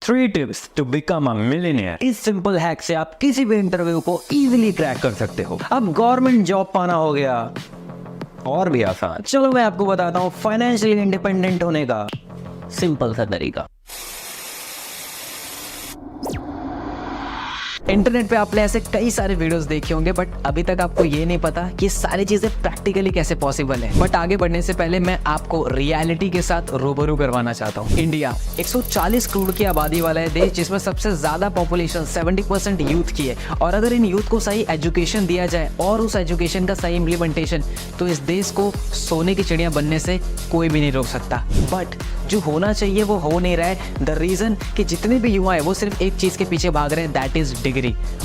3 tips to become a millionaire. इस simple hack से आप किसी भी इंटरव्यू को इजीली क्रैक कर सकते हो। अब गवर्नमेंट जॉब पाना हो गया और भी आसान। चलो मैं आपको बताता हूँ फाइनेंशियली इंडिपेंडेंट होने का सिंपल सा तरीका। इंटरनेट पे आपने ऐसे कई सारे वीडियोस देखे होंगे, बट अभी तक आपको ये नहीं पता कि सारी चीजें प्रैक्टिकली कैसे पॉसिबल है। बट आगे बढ़ने से पहले मैं आपको रियलिटी के साथ रूबरू करवाना चाहता हूँ। इंडिया 140 करोड़ की आबादी वाला है देश, जिसमें सबसे ज्यादा पॉपुलेशन 70% यूथ की है। और अगर इन यूथ को सही एजुकेशन दिया जाए और उस एजुकेशन का सही इम्प्लीमेंटेशन, तो इस देश को सोने की चिड़िया बनने से कोई भी नहीं रोक सकता। बट जो होना चाहिए वो हो नहीं रहा है। द रीजन कि जितने भी युवा है वो सिर्फ एक चीज के पीछे भाग रहे हैं, दैट इज डिग्री।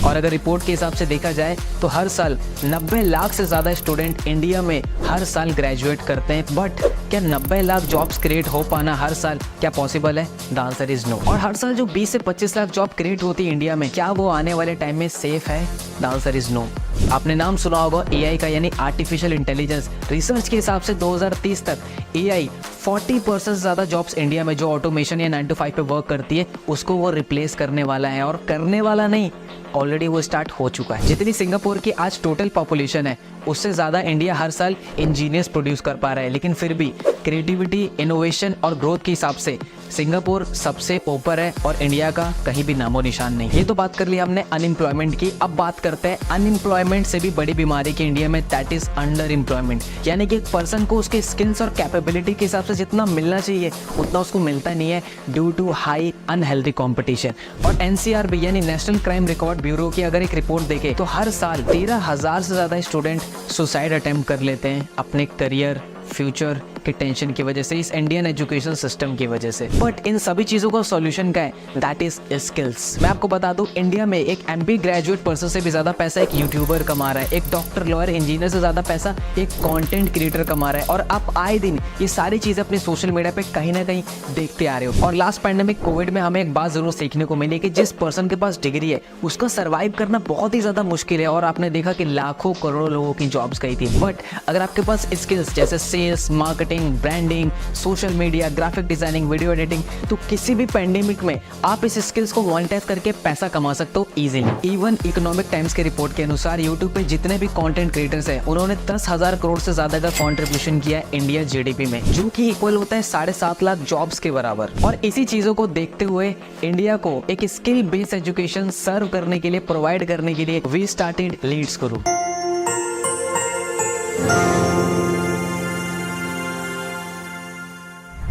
और अगर रिपोर्ट के हिसाब से देखा जाए तो हर साल 90 लाख से ज्यादा स्टूडेंट इंडिया में हर साल ग्रेजुएट करते हैं। बट क्या 90 लाख जॉब्स क्रिएट हो पाना हर साल क्या पॉसिबल है? The answer is no. और हर साल जो 20 से 25 लाख जॉब क्रिएट होती है इंडिया में, क्या वो आने वाले टाइम में सेफ है? The answer is no. आपने नाम सुना होगा एआई का, यानी आर्टिफिशियल इंटेलिजेंस। रिसर्च के हिसाब से 2030 तक एआई 40% से ज्यादा जॉब्स इंडिया में जो ऑटोमेशन या 9 to 5 पे वर्क करती है उसको वो रिप्लेस करने वाला है। और करने वाला नहीं, ऑलरेडी वो स्टार्ट हो चुका है। जितनी सिंगापुर की आज टोटल पॉपुलेशन है उससे ज़्यादा इंडिया हर साल इंजीनियर्स प्रोड्यूस कर पा रहा है। लेकिन फिर भी क्रिएटिविटी, इनोवेशन और ग्रोथ के हिसाब से सिंगापुर सबसे ऊपर है और इंडिया का कहीं भी नामो निशान नहीं। ये तो बात कर ली हमने अनएम्प्लॉयमेंट की। अब बात करते हैं अनएम्प्लॉयमेंट से भी बड़ी बीमारी की इंडिया में, दैट इज अंडर एम्प्लॉयमेंट। यानी कि एक पर्सन को उसके स्किल्स और कैपेबिलिटी के हिसाब से जितना मिलना चाहिए उतना उसको मिलता नहीं है, due to high unhealthy competition. और एनसीआरबी यानी नेशनल क्राइम रिकॉर्ड ब्यूरो की अगर एक रिपोर्ट देखे तो हर साल 13,000 से ज्यादा स्टूडेंट सुसाइड अटेम्प्ट कर लेते हैं अपने करियर, फ्यूचर के टेंशन की वजह से, इस इंडियन एजुकेशन सिस्टम की वजह से। बट इन सभी चीजों का सॉल्यूशन क्या है? That is skills. मैं आपको बता दूं, इंडिया में एक एमबी ग्रेजुएट पर्सन से भी ज्यादा पैसा एक यूट्यूबर कमा रहा है, एक डॉक्टर, लॉयर, इंजीनियर से ज्यादा पैसा एक कंटेंट क्रिएटर कमा रहा है। और आप आए दिन ये सारी चीजें अपने सोशल मीडिया पे कहीं ना कहीं देखते आ रहे हो। और लास्ट पैंडेमिक कोविड में हमें एक बात जरूर सीखने को मिली कि जिस पर्सन के पास डिग्री है उसका सर्वाइव करना बहुत ही ज्यादा मुश्किल है। और आपने देखा कि लाखों करोड़ों लोगों की जॉब्स गई थी। बट अगर आपके पास स्किल्स जैसे sales, marketing, branding, social media, graphic designing, video editing, तो किसी भी पैंडेमिक में आप इस स्किल्स को मोनेटाइज करके पैसा कमा सकते हो इजीली। इवन इकोनॉमिक टाइम्स के रिपोर्ट के अनुसार यूट्यूब पे जितने भी कंटेंट क्रिएटर्स हैं उन्होंने 10,000 करोड़ से ज्यादा का कंट्रीब्यूशन किया है इंडिया जीडीपी में, जो कि इक्वल होता है 7.5 लाख जॉब्स के बराबर। और इसी चीजों को देखते हुए इंडिया को एक स्किल बेस्ड एजुकेशन सर्व करने के लिए, प्रोवाइड करने के लिए वी स्टार्टेड लीड्स गुरु।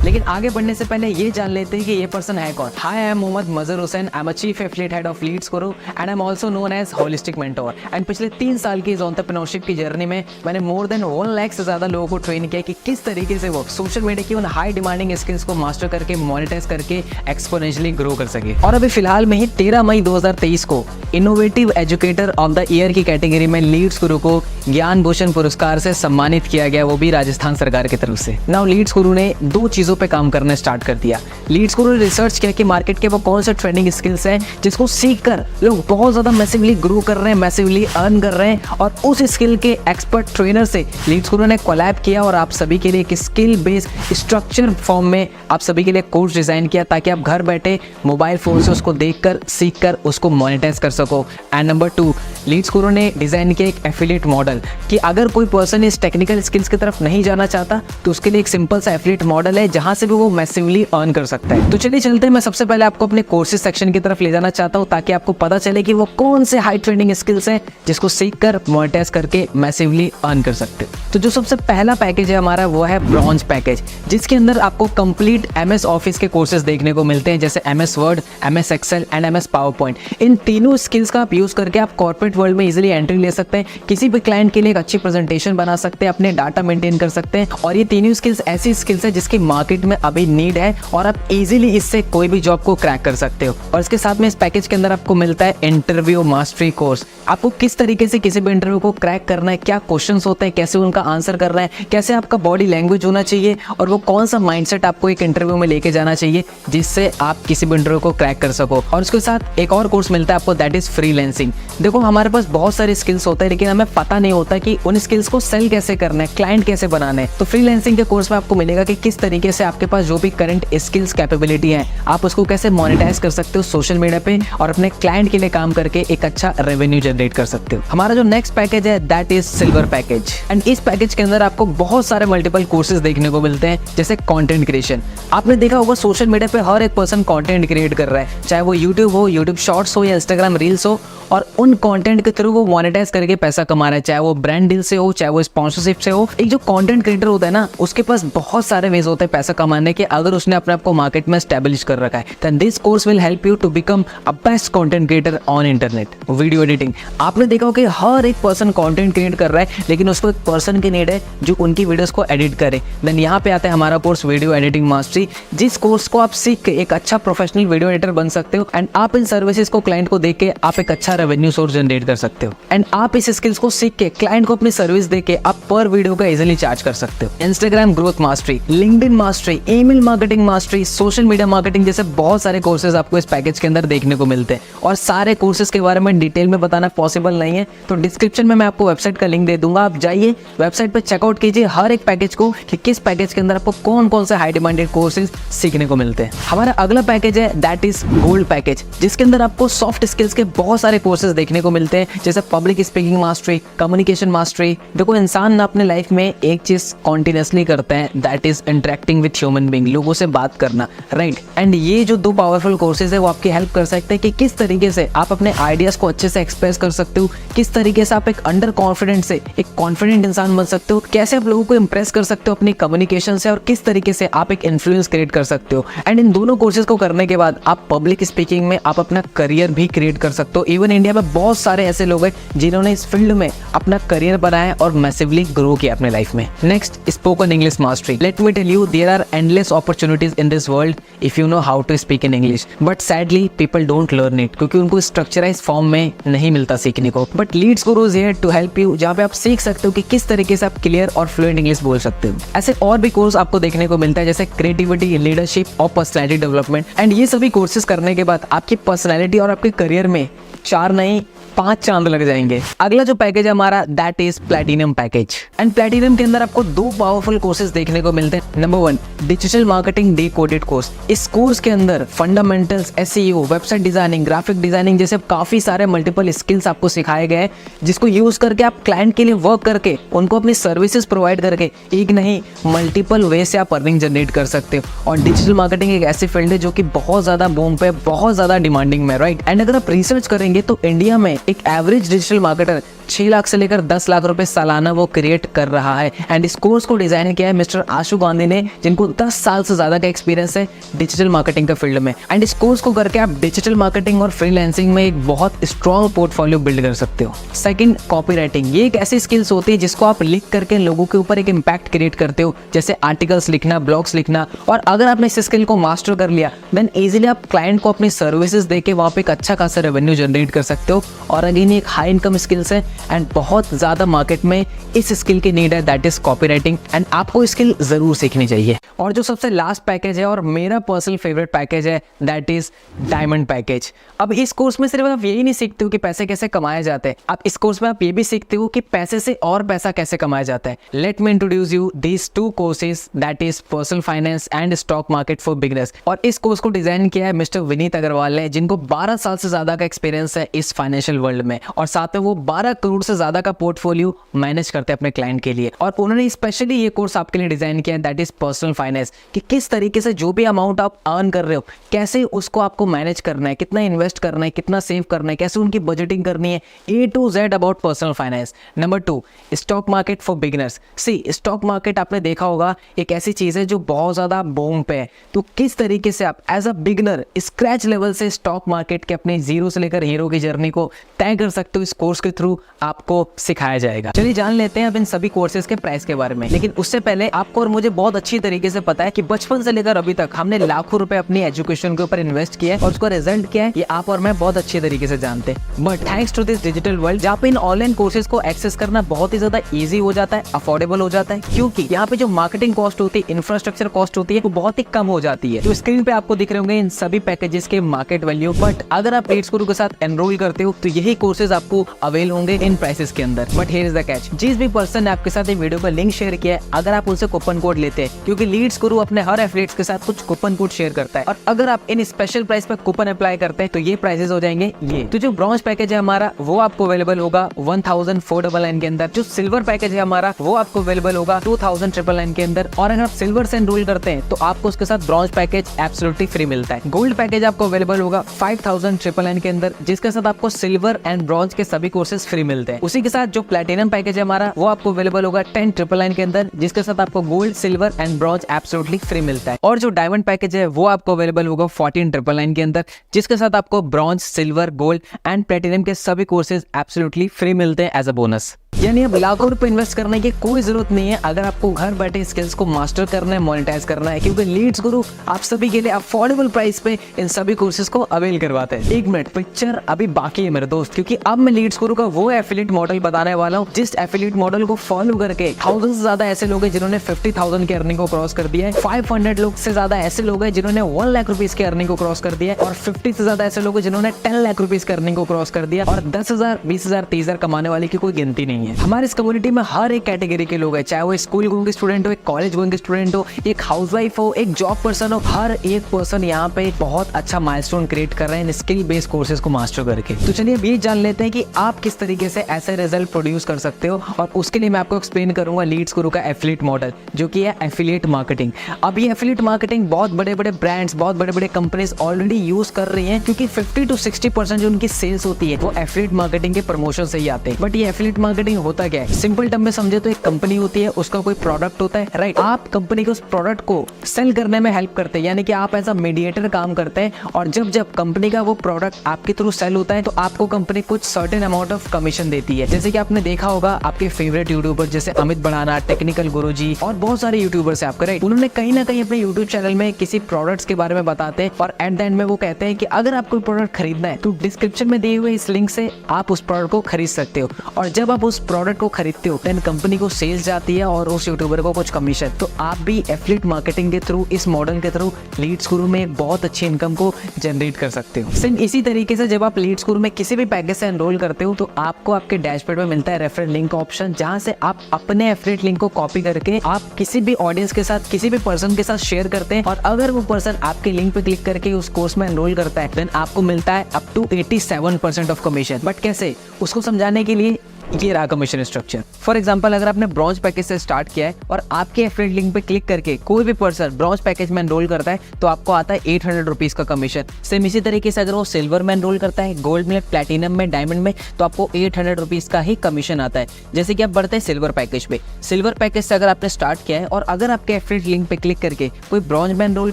लेकिन आगे बढ़ने से पहले ये जान लेते हैं कि ये पर्सन है कौन। Hi, I am Mohammad Mazhar Hussain. I am a chief affiliate head of Leads Guru and I am also known as holistic mentor. And पिछले 3 साल की इस एंटरप्रेन्योरशिप की जर्नी में मैंने मोर देन 1 लाख से ज्यादा लोगों को ट्रेन किया कि किस तरीके से वो सोशल मीडिया की उन हाई डिमांडिंग स्किल्स को मास्टर करके, मोनेटाइज करके एक्सपोनेंशियली ग्रो कर सके। और अभी फिलहाल में ही 13 मई 2023 को innovative educator of the year की कैटेगरी में लीड्स गुरु को ज्ञान भूषण पुरस्कार से सम्मानित किया गया, वो भी राजस्थान सरकार की तरफ से। नाउ लीड्स गुरु ने 2 चीजों पे काम करना स्टार्ट कर दिया। लीड्स गुरु ने रिसर्च किया कि मार्केट के वो कौन से ट्रेंडिंग स्किल्स हैं जिसको सीखकर लोग बहुत ज्यादा मैसिवली ग्रो कर रहे हैं, मैसिवली अर्न कर रहे हैं। और उस स्किल के एक्सपर्ट ट्रेनर से लीड्स गुरु ने कोलैब किया और आप सभी के लिए एक स्किल बेस्ड स्ट्रक्चर फॉर्म में आप सभी के लिए कोर्स डिजाइन किया, ताकि आप घर बैठे मोबाइल फोन से उसको देखकर, सीखकर उसको मोनेटाइज कर सको। एंड नंबर 2, लीड्स गुरु ने डिजाइन किया एक एफिलिएट मॉडल कि अगर कोई पर्सन इस टेक्निकल स्किल्स की तरफ नहीं जाना चाहता तो उसके लिए एक सिंपल सा एफिलिएट मॉडल है जहां से भी वो मैसिवली अर्न कर सकता है। तो चलिए चलते हैं, मैं सबसे पहले आपको अपने कोर्सेज सेक्शन की तरफ ले जाना चाहता हूं, ताकि आपको पता चले कि वो कौन से हाई ट्रेंडिंग स्किल्स हैं जिसको सीखकर मोनेटाइज करके मैसिवली अर्न कर सकते हैं। तो जो सबसे पहला पैकेज है हमारा वो है ब्रॉन्ज पैकेज, जिसके अंदर आपको कंप्लीट एमएस ऑफिस के कोर्सेज देखने को मिलते हैं, जैसे MS Word, MS Excel and MS PowerPoint. इन तीनों स्किल्स का आप यूज करके आप कॉर्पोरेट वर्ल्ड में इजीली एंट्री ले सकते हैं, किसी भी क्लाइंट के लिए एक अच्छी प्रेजेंटेशन बना सकते हैं, अपने डाटा मेंटेन कर सकते हैं। और ये तीनों स्किल्स ऐसी स्किल्स है जिसकी मार्केट में अभी नीड है और आप इजीली इससे कोई भी जॉब को क्रैक कर सकते हो। और इसके साथ में इस पैकेज के अंदर आपको मिलता है इंटरव्यू मास्टरी कोर्स। आपको किस तरीके से किसी भी इंटरव्यू को क्रैक करना है, क्या क्वेश्चंस होते हैं, कैसे उनका आंसर करना है, कैसे आपका बॉडी लैंग्वेज होना चाहिए और वो कौन सा माइंडसेट आपको एक इंटरव्यू में लेके जाना चाहिए जिससे आप किसी भी इंटरव्यू को क्रैक कर सको। और उसके साथ एक और कोर्स मिलता है आपको, दैट इज फ्रीलांसिंग। देखो, हमारे पास बहुत सारे स्किल्स होते हैं लेकिन हमें पता नहीं होता कि उन स्किल्स को सेल कैसे करना है, क्लाइंट कैसे बनाना है। तो फ्रीलांसिंग के कोर्स में आपको मिलेगा कि किस तरीके से आप आपके पास जो भी करंट स्किल्स कैपेबिलिटी है आप उसको कैसे मोनेटाइज कर सकते हो सोशल मीडिया पे और अपने क्लाइंट के लिए काम करके एक अच्छा रेवेन्यू जनरेट कर सकते हो। हमारा जो नेक्स्ट पैकेज है that is silver package and इस पैकेज के अंदर आपको बहुत सारे मल्टीपल कोर्सेज देखने को मिलते हैं, जैसे कंटेंट क्रिएशन। आपने देखा होगा सोशल मीडिया पे हर एक पर्सन कंटेंट क्रिएट कर रहा है, चाहे वो यूट्यूब हो, यूट्यूब शॉर्ट्स हो या इंस्टाग्राम रील्स हो, और उन कंटेंट के थ्रू वो मोनेटाइज करके पैसा कमा रहा है, चाहे वो ब्रांड डील से हो, चाहे वो स्पॉन्सरशिप से हो। एक जो कंटेंट क्रिएटर होता है ना, उसके पास बहुत सारे वेज होते हैं पैसा कमाने के, अगर उसने अपने आप को मार्केट में एस्टैब्लिश कर रखा है। Then this course will help you to become a best content creator on internet. Video editing, आपने देखा होगा कि हर एक पर्सन कंटेंट क्रिएट कर रहा है, लेकिन उसको एक पर्सन की नीड है जो उनकी वीडियोस को एडिट करे। देन यहाँ पे आता है हमारा कोर्स वीडियो एडिटिंग मास्टरी, जिस कोर्स को आप सीख के एक अच्छा प्रोफेशनल वीडियो एडिटर बन सकते हो एंड आप इन सर्विसेज को क्लाइंट को देके आप एक अच्छा रेवेन्यू सोर्स जनरेट कर सकते हो। एंड आप इस स्किल्स को सीख के क्लाइंट को अपनी सर्विस देके आप पर वीडियो का इजीली चार्ज कर सकते हो। Instagram growth mastery, LinkedIn mastery, email marketing mastery, social media marketing जैसे बहुत सारे कोर्सेज आपको इस पैकेज के अंदर देखने को मिलते हैं, और सारे कोर्सेज के बारे में डिटेल में बताना पॉसिबल नहीं है, तो डिस्क्रिप्शन में मैं आपको वेबसाइट का लिंक दे दूंगा, आप जाइए वेबसाइट पर चेकआउट कीजिए हर एक पैकेज को कि किस पैकेज के अंदर आपको कौन कौन से हाई डिमांडेड कोर्सेज सीखने को मिलते हैं। हमारा अगला पैकेज है दैट इज गोल्ड पैकेज, जिसके अंदर आपको सॉफ्ट स्किल्स के बहुत सारे कोर्सेज देखने को मिलते हैं, जैसे public speaking mastery, communication mastery. देखो इंसान ना अपने लाइफ में एक चीज कॉन्टिन्यूसली करता है that is interacting with human being, लोगों से बात करना, राइट। एंड ये जो दो पावरफुल कोर्सेज है वो आपकी हेल्प कर सकते हैं कि किस तरीके से आप अपने आइडियाज को अच्छे से एक्सप्रेस कर सकते हो, किस तरीके से आप एक अंडर कॉन्फिडेंट से एक कॉन्फिडेंट इंसान बन सकते हो, कैसे आप लोगों को इंप्रेस कर सकते हो अपनी कम्युनिकेशन से, और किस तरीके से आप एक इन्फ्लुएंस क्रिएट कर सकते हो। एंड इन दोनों कोर्सेज को करने के बाद आप पब्लिक स्पीकिंग में आप अपना करियर भी क्रिएट कर सकते हो। इवन इंडिया में बहुत सारे ऐसे लोग हैं जिन्होंने इस फील्ड में अपना करियर बनाया और मैसिवली ग्रो किया अपने लाइफ में। Next, spoken English mastery. Let me tell you, there are endless opportunities in this world if you know how to speak in English, but sadly people don't learn it, क्योंकि उनको structurise form में नहीं मिलता सीखने को। But Leads Guru's here to help you, जहाँ पे आप सीख सकते हो कि किस तरीके से आप क्लियर और फ्लुएंट इंग्लिश बोल सकते हो। ऐसे और भी कोर्स आपको देखने को मिलता है, जैसे क्रिएटिविटी, लीडरशिप और पर्सनैलिटी डेवलपमेंट। एंड ये सभी कोर्सेज करने के बाद आपकी पर्सनैलिटी और आपके करियर में 4 नहीं 5 चांद लग जाएंगे। अगला जो पैकेज है हमारा that is platinum package, and platinum के अंदर आपको 2 पावरफुल कोर्सेज देखने को मिलते हैं। Number 1, digital marketing decoded course. इस कोर्स के अंदर fundamentals, SEO, website designing, graphic designing जैसे काफी सारे मल्टीपल स्किल्स आपको सिखाए गए हैं, जिसको यूज करके आप क्लाइंट के लिए वर्क करके उनको अपनी सर्विसेज प्रोवाइड करके एक नहीं मल्टीपल वे से आप अर्निंग जनरेट कर सकते हो। और डिजिटल मार्केटिंग एक ऐसी फील्ड है जो कि बहुत ज्यादा बूम पे, बहुत ज्यादा डिमांडिंग में, राइट। एंड अगर आप रिसर्च करेंगे तो इंडिया में एक एवरेज डिजिटल मार्केटर 6 लाख से लेकर 10 लाख रुपए सालाना वो क्रिएट कर रहा है। एंड इस कोर्स को डिजाइन किया है मिस्टर आशु गांधी ने, जिनको 10 साल से ज्यादा का एक्सपीरियंस है डिजिटल मार्केटिंग का फील्ड में। एंड इस कोर्स को करके आप डिजिटल मार्केटिंग और फ्रीलांसिंग में एक बहुत स्ट्रॉन्ग पोर्टफोलियो बिल्ड कर सकते हो। Second, copywriting. ये एक ऐसी स्किल्स होती है जिसको आप लिख करके लोगों के ऊपर एक इम्पैक्ट क्रिएट करते हो, जैसे आर्टिकल्स लिखना, ब्लॉग्स लिखना। और अगर आपने इस स्किल को मास्टर कर लिया देन इजीली आप क्लाइंट को अपनी सर्विसेज देके वहाँ पे एक अच्छा खासा रेवेन्यू जनरेट कर सकते हो। और अगेन एक हाई इनकम स्किल्स है एंड बहुत ज्यादा मार्केट में इस स्किल की नीड है दैट इज कॉपीराइटिंग, एंड आपको स्किल जरूर सीखनी चाहिए। और जो सबसे लास्ट पैकेज है और मेरा पर्सनल फेवरेट पैकेज है दैट इज डायमंड पैकेज। अब इस कोर्स में सिर्फ आप यही नहीं सीखते हो कि पैसे कैसे कमाए जाते हैं, आप इस कोर्स में आप ये भी सीखते हो कि पैसे से और पैसा कैसे कमाया जाता है। Let me introduce you these 2 courses that is personal finance and stock market for beginners. और इस कोर्स को डिजाइन किया है मिस्टर विनीत अग्रवाल ने, जिनको 12 साल से ज्यादा का एक्सपीरियंस है इस फाइनेंशियल वर्ल्ड में, और साथ में वो 12 करोड़ से ज्यादा का पोर्टफोलियो मैनेज करते हैं अपने क्लाइंट के लिए। और उन्होंने स्पेशली ये कोर्स आपके लिए डिजाइन किया है दैट इज पर्सनल फाइनेंस, कि किस तरीके से जो भी अमाउंट आप अर्न कर रहे हो कैसे उसको आपको मैनेज करना है, कितना इन्वेस्ट करना है, कितना सेव करना है, कैसे उनकी बजटिंग करनी है, A to Z about personal finance. Number 2, stock market for beginners. See stock market आपने देखा होगा एक ऐसी चीज है जो बहुत ज्यादा बूम पे है, तो किस तरीके से आप as a beginner scratch level से स्टॉक मार्केट के अपने जीरो से लेकर हीरो की जर्नी को तय कर सकते हो, इस कोर्स के थ्रू आपको सिखाया जाएगा। चलिए जान लेते हैं अब इन सभी कोर्सेज के प्राइस के बारे में, लेकिन उससे पहले आपको और मुझे बहुत अच्छी तरीके से पता है कि बचपन से लेकर अभी तक हमने लाखों रुपए अपनी एजुकेशन के ऊपर इन्वेस्ट किया है और उसका रिजल्ट क्या है ये आप और मैं बहुत अच्छे तरीके से जानते हैं। But thanks to this digital world जहाँ पे इन ऑनलाइन कोर्सेज को एक्सेस करना बहुत ही ज्यादा ईजी हो जाता है, अफोर्डेबल हो जाता है, क्योंकि यहाँ पे जो मार्केटिंग कॉस्ट होती है, इंफ्रास्ट्रक्चर कॉस्ट होती है, वो बहुत ही कम हो जाती है। तो स्क्रीन पे आपको दिख रहे होंगे इन सभी पैकेजेस के मार्केट वैल्यू। बट अगर आप लीड्स गुरु के साथ एनरोल करते हो तो यही यही कोर्सेज आपको अवेल होंगे इन प्राइसेस के अंदर। But here is the catch, जिस भी पर्सन ने आपके साथ ये वीडियो का लिंक शेयर किया है, अगर आप उनसे कूपन कोड लेते हैं, क्योंकि लीड्स गुरु अपने हर एफिलिएट्स के साथ कुछ कूपन कोड शेयर करता है, और अगर आप इन स्पेशल प्राइस पे कूपन अप्लाई करते हैं तो ये प्राइसेस हो जाएंगे ये। तो जो ब्रॉन्ज पैकेज है हमारा वो आपको अवेलेबल होगा 1499 के अंदर। जो सिल्वर पैकेज है हमारा वो आपको अवेलेबल होगा 2999 के अंदर। और अगर आप सिल्वर से एनरोल करते हैं तो आपको उसके साथ ब्रॉन्ज पैकेज एब्सोल्युटली फ्री मिलता है। गोल्ड पैकेज आपको अवेलेबल होगा 5999 के अंदर, जिसके साथ आपको सिल्वर एंड ब्रॉन्ज के सभी कोर्सेज फ्री मिलते हैं। उसी के साथ जो प्लैटिनम पैकेज है हमारा वो आपको अवेलेबल होगा 10999 के अंदर, जिसके साथ आपको gold, silver and bronze absolutely free मिलता है। और जो डायमंड पैकेज है वो आपको अवेलेबल होगा 14999 के अंदर, जिसके साथ आपको bronze, silver, gold and platinum के सभी कोर्सेज एब्सोल्युटली फ्री मिलते हैं एज अ बोनस। यानी अब लाखों रुपए इन्वेस्ट करने की कोई जरूरत नहीं है अगर आपको घर बैठे स्किल्स को मास्टर करना है, मोनेटाइज करना है, क्योंकि लीड्स गुरु आप सभी के लिए अफोर्डेबल प्राइस पे इन सभी कोर्सेज को अवेल करवाते हैं। एक मिनट, पिक्चर अभी बाकी है मेरे दोस्त, क्योंकि अब मैं लीड्स गुरु का वो एफिलिएट मॉडल बताने वाला हूँ जिस एफिलिएट मॉडल को फॉलो करके 1000 से ज्यादा ऐसे लोग हैं जिन्होंने 50,000 की अर्निंग को क्रॉस कर दिया है, 500 लोग से ज्यादा ऐसे लोग हैं जिन्होंने 1 लाख रुपीज की अर्निंग को क्रॉस कर दिया है, और 50 से ज्यादा ऐसे लोग हैं जिन्होंने 10 लाख रुपीज की अर्निंग को क्रॉस कर दिया, और 10,000, 20,000, 30,000 कमाने वाले की कोई गिनती नहीं है। हमारे इस कम्युनिटी में हर एक कैटेगरी के लोग हैं, चाहे वो स्कूल गोइंग स्टूडेंट हो, एक कॉलेज गोइंग स्टूडेंट हो, एक हाउसवाइफ हो, एक जॉब पर्सन हो, हर एक पर्सन यहाँ पे बहुत अच्छा माइलस्टोन क्रिएट कर रहे हैं स्किल बेस्ड कोर्सेज को मास्टर करके। तो चलिए अब ये जान लेते हैं कि आप किस तरीके से ऐसे रिजल्ट प्रोड्यूस कर सकते हो, और उसके लिए मैं आपको एक्सप्लेन करूंगा लीड्स गुरु का एफिलिएट मॉडल, जो कि है एफिलिएट मार्केटिंग। अब ये एफिलिएट मार्केटिंग बहुत बड़े बड़े ब्रांड्स, बहुत बड़े बड़े कंपनीज ऑलरेडी यूज कर रही हैं, क्योंकि 50 to 60% जो उनकी सेल्स होती है वो एफिलिएट मार्केटिंग के प्रमोशन से ही आते हैं। बट ये एफिलिएट मार्केटिंग होता क्या है? सिंपल टर्म में समझे तो एक कंपनी होती है, उसका कोई प्रोडक्ट होता है, राइट? आप कंपनी के उस प्रोडक्ट को सेल करने में हेल्प करते हैं, यानी कि आप एज अ मीडिएटर काम करते हैं, और जब जब कंपनी का वो प्रोडक्ट आपके थ्रू सेल होता है तो आपको कंपनी कुछ सर्टेन अमाउंट ऑफ कमीशन देती है। जैसे कि आपने देखा होगा आपके फेवरेट यूट्यूबर जैसे अमित बढ़ाना, टेक्निकल गुरुजी और बहुत सारे यूट्यूबर्स है आपके, राइट? उन्होंने कहीं ना कहीं अपने यूट्यूब चैनल में किसी प्रोडक्ट्स के बारे में बताते हैं, और एट द एंड में वो कहते हैं कि अगर आपको प्रोडक्ट खरीदना है तो डिस्क्रिप्शन में दिए हुए इस लिंक से आप उस प्रोडक्ट को खरीद सकते हो, और जब आप उस प्रोडक्ट को खरीदते हो देन कंपनी को सेल्स जाती है और उस यूट्यूबर को कुछ कमीशन। तो आप भी एफिलिएट मार्केटिंग के थ्रू, इस मॉडल के थ्रू लीड्स गुरु में एक बहुत अच्छी इनकम को जनरेट कर सकते हो। सेम इसी तरीके से जब आप लीड्स गुरु में किसी भी पैकेज से एनरोल करते हो तो आपको आपके डैशबोर्ड में मिलता है रेफरल लिंक ऑप्शन, जहां से आप अपने एफिलिएट लिंक को कॉपी करके आप किसी भी ऑडियंस के साथ, किसी भी पर्सन के साथ शेयर करते हैं, और अगर वो पर्सन आपके लिंक पे क्लिक करके उस कोर्स में एनरोल करता है देन आपको मिलता है up to 87% of commission. But कैसे, उसको समझाने के लिए ये रहा कमीशन स्ट्रक्चर। फॉर एग्जांपल, अगर आपने ब्रॉन्ज पैकेज से स्टार्ट किया है और आपके एफिलिएट लिंक पे क्लिक करके कोई भी पर्सन ब्रॉन्ज पैकेज में एनरोल करता है तो आपको आता है 800 रुपीज का कमीशन। सेम इसी तरीके से अगर वो सिल्वर में एनरोल करता है, गोल्ड में, प्लैटिनम में, डायमंड में, तो आपको 800 रुपीज का ही कमीशन आता है। जैसे कि आप बढ़ते हैं सिल्वर पैकेज पे, सिल्वर पैकेज से अगर आपने स्टार्ट किया है और अगर आपके एफिलिएट लिंक पे क्लिक करके कोई ब्रॉन्ज में एनरोल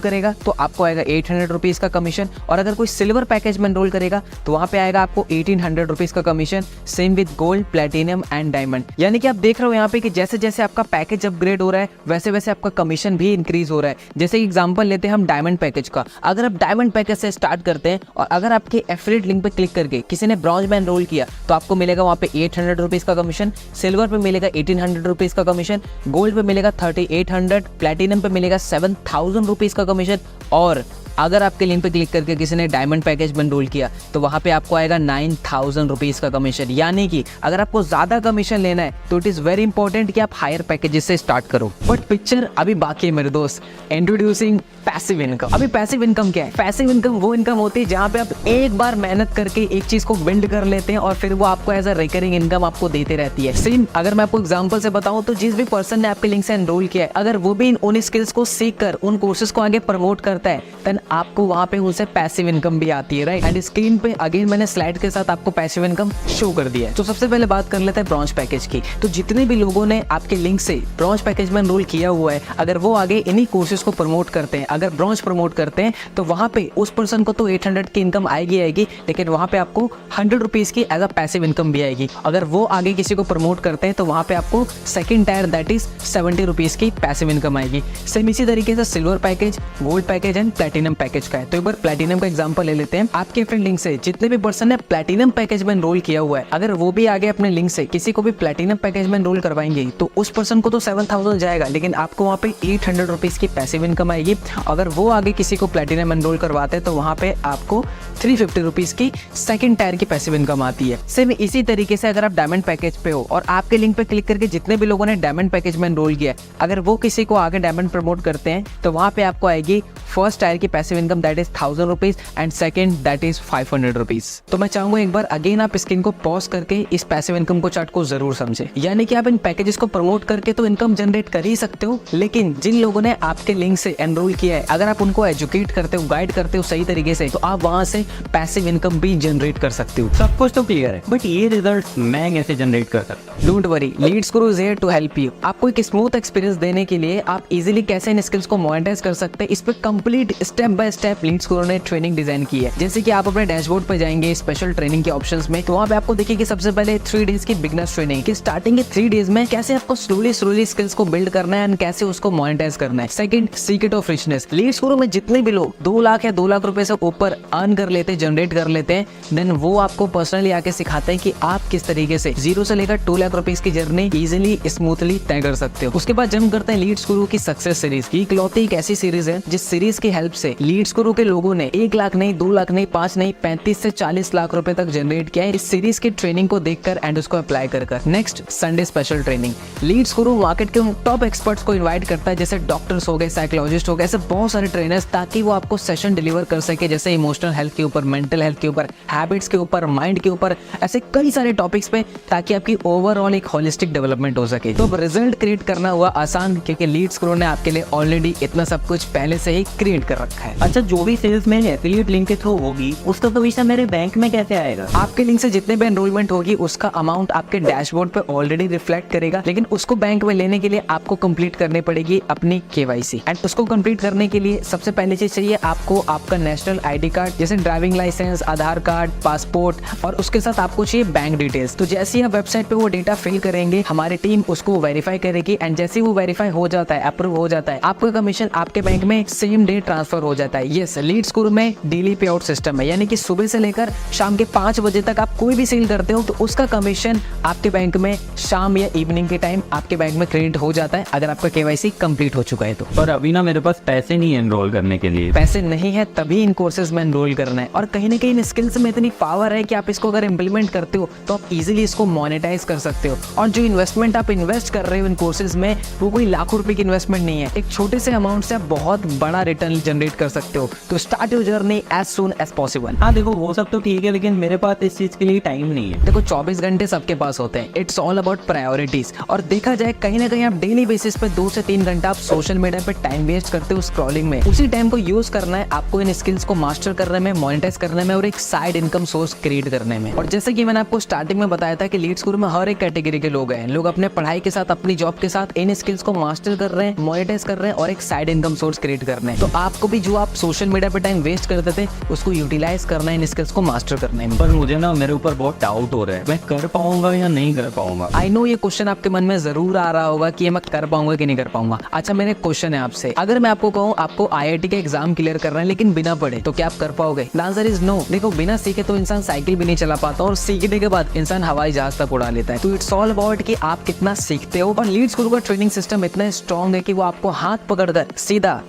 करेगा तो आपको आएगा 800 रुपीज का कमीशन, और अगर कोई सिल्वर पैकेज में एनरोल करेगा तो वहां पे आएगा आपको 1800 रुपीज का commission. Same with gold, platinum and diamond. यानी कि आप देख रहे हो यहाँ पे कि जैसे जैसे आपका पैकेज अपग्रेड हो रहा है वैसे वैसे आपका कमीशन भी इंक्रीज हो रहा है। जैसे एग्जांपल लेते हैं हम डायमंड पैकेज का। अगर आप डायमंड पैकेज से स्टार्ट करते हैं और अगर आपके एफिलिएट लिंक पे क्लिक करके किसी ने ब्रॉन्ज में एनरोल किया तो आपको मिलेगा वहाँ पे 800 रुपीज का कमीशन, सिल्वर पे मिलेगा 1800 रुपीज का कमीशन, गोल्ड पे मिलेगा 3800, प्लैटिनम पे मिलेगा 7000 रुपीज का कमीशन, और अगर आपके लिंक पे क्लिक करके किसी ने डायमंड पैकेज में एनरोल किया तो वहां पे आपको आएगा 9000 रुपीज का कमीशन। यानी कि अगर आपको ज्यादा कमीशन लेना है तो इट इज वेरी इंपॉर्टेंट कि आप हायर पैकेजेस से स्टार्ट करो। बट पिक्चर अभी बाकी है मेरे दोस्त। Introducing passive income. अभी पैसिव इनकम क्या है? पैसिव इनकम वो इनकम होती है जहां पे आप एक बार मेहनत करके एक चीज को बिल्ड कर लेते हैं और फिर वो आपको एज अ रिकरिंग इनकम आपको देते रहती है। सेम अगर मैं आपको एग्जांपल से बताऊं तो जिस भी पर्सन ने आपके लिंक से एनरोल किया है अगर वो भी उन स्किल्स को सीख कर उन कोर्सेज को आगे प्रमोट करता है देन आपको वहां पे उनसे पैसिव इनकम भी आती है, राइट? एंड स्क्रीन पे अगेन मैंने स्लाइड के साथ आपको पैसिव इनकम शो कर दिया है। तो सबसे पहले बात कर लेते हैं ब्रॉन्ज पैकेज की। तो जितने भी लोगों ने आपके लिंक से ब्रॉन्ज पैकेज में एनरोल किया हुआ है अगर वो आगे इन्हीं कोर्सेज को प्रमोट करते हैं, अगर ब्रॉन्ज प्रमोट करते हैं तो वहां पे उस पर्सन को तो 800 की इनकम आएगी, लेकिन वहां पे आपको 100 रुपीज की एज अ पैसिव इनकम भी आएगी। अगर वो आगे किसी को प्रमोट करते हैं तो वहां पे आपको second tier that is 70 rupees की पैसिव इनकम आएगी। सेम इसी तरीके से silver package, gold package and platinum package का है। तो एक बार प्लैटिनम का एग्जांपल ले लेते हैं। आपके फ्रेंड लिंक से जितने भी पर्सन ने प्लैटिनम पैकेज में एनरोल किया हुआ है अगर वो भी आगे अपने लिंक से किसी को भी प्लैटिनम पैकेज में एनरोल करवाएंगे तो उस पर्सन को तो 7000 जाएगा, लेकिन आपको वहां पे 800 रुपीज की पैसिव इनकम आएगी। अगर वो आगे किसी को प्लेटिनम एनरोल करवाते हैं तो वहाँ पे आपको 350 रुपीज़ की सेकंड टायर की पैसिव इनकम आती है। सेम इसी तरीके से अगर आप डायमंड पैकेज पे हो और आपके लिंक पे क्लिक करके जितने भी लोगों ने डायमंड पैकेज में एनरोल किया, अगर वो किसी को आगे डायमंड प्रमोट करते हैं तो वहाँ पे आपको आएगी फर्स्ट टायर की passive income that is 1000 rupees and second that is 500 rupees. तो मैं चाहूंगा एक बार अगेन आप स्क्रीन को पॉज करके इस पैसिव इनकम को चार्ट को जरूर समझे। यानी कि आप इन पैकेजेस को प्रमोट करके तो इनकम जनरेट कर ही सकते हो, लेकिन जिन लोगों ने आपके लिंक से एनरोल किया है, अगर आप उनको एजुकेट करते हो, गाइड करते हो सही तरीके से, तो आप वहां से पैसिव इनकम भी जनरेट कर सकते हो। सब कुछ तो क्लियर है, बट ये रिजल्ट मैं कैसे जनरेट कर सकता हूँ? Don't worry, leads Guru is here to help you. आपको एक स्मूथ एक्सपीरियंस देने के लिए आप इजीली कैसे इन स्किल्स को मोनेटाइज कर सकते हैं, इस पे complete step by step leads Guru ने ट्रेनिंग डिजाइन की है। जैसे कि आप अपने डैशबोर्ड पे जाएंगे स्पेशल ट्रेनिंग के ऑप्शंस में, तो वहाँ पे आपको देखिए कि सबसे पहले 3 डेज की बिगनर्स ट्रेनिंग, कि स्टार्टिंग के 3 डेज में कैसे आपको स्लोली स्किल्स को बिल्ड करना है एंड कैसे उसको मोनेटाइज करना है। Second, secret of richness. Leads Guru में जितने भी लोग 2 लाख या 2 लाख रुपए से ऊपर अर्न कर लेते हैं, जनरेट कर लेते हैं, देन वो आपको पर्सनली आके सिखाते हैं कि आप किस तरीके से 0 से लेकर 2 लाख रुपीज की जर्नी इजीली स्मूथली तय कर सकते हो। उसके बाद जंप करते हैं लीड्स गुरु की सक्सेस सीरीज की। इकलौती एक ऐसी सीरीज है जिस सीरीज की हेल्प से लीड्स गुरु के लोगों ने 1 लाख नहीं, 2 लाख नहीं, 5 नहीं, 35 से 40 लाख रुपए तक जनरेट किया है इस सीरीज की ट्रेनिंग को देखकर एंड उसको अप्लाई कर। Next, Sunday special training. Leads Guru market के उन टॉप एक्सपर्ट्स को इनवाइट करता है, जैसे डॉक्टर्स हो गए, साइकोलॉजिस्ट हो गए, ऐसे बहुत सारे ट्रेनर्स, ताकि वो आपको सेशन डिलीवर कर सके, जैसे इमोशनल हेल्थ के ऊपर, मेंटल हेल्थ के ऊपर, हैबिट्स के ऊपर, माइंड के ऊपर, ऐसे कई सारे टॉपिक्स पे, ताकि आपकी ओवरऑल एक होलिस्टिक डेवलपमेंट हो सके। तो रिजल्ट क्रिएट करना हुआ आसान, क्योंकि लीड्स गुरु ने आपके लिए ऑलरेडी इतना सब कुछ पहले से ही क्रिएट कर रखा है। अच्छा, जो भी सेल्स मेरे एफिलिएट लिंक के थ्रू होगी उसका कमीशन मेरे बैंक में कैसे आएगा? आपके लिंक से जितने भी एनरोलमेंट होगी उसका अमाउंट आपके डैशबोर्ड पे ऑलरेडी रिफ्लेक्ट करेगा, लेकिन उसको बैंक में लेने के लिए आपको कंप्लीट करनी पड़ेगी अपनी केवाईसी। एंड उसको कंप्लीट करने के लिए सबसे पहले चीज चाहिए आपको आपका नेशनल आईडी कार्ड, जैसे ड्राइविंग लाइसेंस, आधार कार्ड, पासपोर्ट, और उसके साथ आपको चाहिए बैंक डिटेल्स। तो जैसे ही आप वेबसाइट पे वो डेटा फिल करेंगे, हमारी टीम उसको वेरीफाई करेगी एंड जैसे ही वो वेरीफाई हो जाता है, अप्रूव हो जाता है, आपका कमीशन आपके बैंक में सेम डे ट्रांसफर हो जाता है। यस, लीड्स गुरु में डेली पे आउट सिस्टम है, यानी कि सुबह से लेकर शाम के 5 बजे तक आप कोई भी सेल करते हो तो उसका कमीशन आपके बैंक में शाम या इवनिंग के टाइम आपके बैंक में क्रेडिट हो जाता है, अगर आपका केवाईसी कंप्लीट हो चुका है तो। पर अभी ना मेरे पास पैसे नहीं एनरोल करने के लिए। पैसे नहीं है तभी इन कोर्सेज में एनरोल करना है, और कहीं ना कहीं इन स्किल्स में इतनी पावर है कि आप इसको अगर इम्प्लीमेंट करते हो तो आप इजीली इसको मोनेटाइज कर सकते हो। और जो इन्वेस्टमेंट आप इन्वेस्ट कर रहे हो इन कोर्सेज में, वो कोई लाखों रुपए की इन्वेस्टमेंट नहीं है, एक छोटे से अमाउंट से आप बहुत बड़ा रिटर्न जनरेट कर सकते हो। तो start your journey as soon as possible. हाँ देखो, वो सब तो ठीक है, लेकिन मेरे पास इस चीज के लिए टाइम नहीं है। देखो 24 घंटे सबके पास होते हैं, इट्स ऑल अबाउट प्रायोरिटीज। और देखा जाए कहीं ना कहीं आप डेली बेसिस पे 2 से 3 घंटा आप सोशल मीडिया पे टाइम वेस्ट करते हो स्क्रॉलिंग में। उसी टाइम को यूज करना है आपको इन स्किल्स को मास्टर करने में, मोनेटाइज करने में और एक साइड इनकम सोर्स क्रिएट करने में। और जैसे कि मैंने आपको स्टार्टिंग में बताया था कि लीड्स गुरु में हर एक कैटेगरी के लोग हैं, लोग अपने पढ़ाई के साथ, अपनी जॉब के साथ इन स्किल्स को मास्टर कर रहे हैं, मोनेटाइज कर रहे हैं और एक साइड इनकम सोर्स क्रिएट करना है। तो आपको भी जो आप सोशल मीडिया पे टाइम वेस्ट करते थे उसको यूटिलाइज करना है इन स्किल्स को मास्टर करने में। पर मुझे ना मेरे ऊपर बहुत डाउट हो रहा है, मैं कर पाऊंगा या नहीं कर पाऊंगा। आई नो ये क्वेश्चन आपके मन में जरूर आ रहा होगा कि मैं कर पाऊंगा कि नहीं कर पाऊंगा। अच्छा, मेरे क्वेश्चन है आपसे, अगर मैं आपको कहूँ आपको IIT का एग्जाम क्लियर करना है लेकिन बिना पढ़े, तो क्या आप कर पाओगे? The answer is no. देखो, बिना सीखे तो इंसान साइकिल भी नहीं चला पाता, और सीखने के बाद इंसान हवाई जहाज तक उड़ा लेता है। तो इट्स ऑल अबाउट कि आप कितना सीखते हो। और लीड्स गुरु का ट्रेनिंग सिस्टम इतना स्ट्रॉन्ग है कि वो आपको हाथ पकड़कर सीधा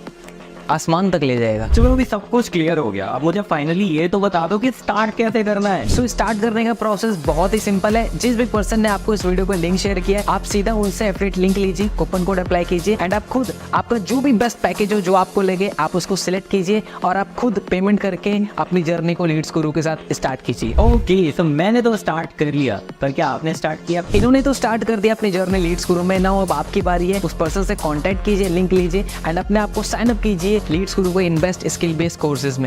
आसमान तक ले जाएगा। चलो, अभी सब कुछ क्लियर हो गया, अब मुझे फाइनली ये तो बता दो कि स्टार्ट कैसे करना है। सो स्टार्ट करने का प्रोसेस बहुत ही सिंपल है। जिस भी पर्सन ने आपको इस वीडियो पर लिंक शेयर किया है, आप सीधा उनसे एफिलिएट लिंक लीजिए, कूपन कोड अप्लाई कीजिए एंड आप खुद आपका जो भी बेस्ट पैकेज हो, जो आपको लगे, आप उसको सिलेक्ट कीजिए और आप खुद पेमेंट करके अपनी जर्नी को लीड्स गुरु के साथ स्टार्ट कीजिए। ओके, तो मैंने तो स्टार्ट कर लिया, पर क्या आपने स्टार्ट किया? इन्होंने तो स्टार्ट कर दिया अपनी जर्नी लीड्स गुरु में। नाउ अब आपकी बारी है, उस पर्सन से कांटेक्ट कीजिए, लिंक लीजिए एंड अपने आप को साइन अप कीजिए लीड्स गुरु को इन्वेस्ट स्किल बेस्ड कोर्सेज में।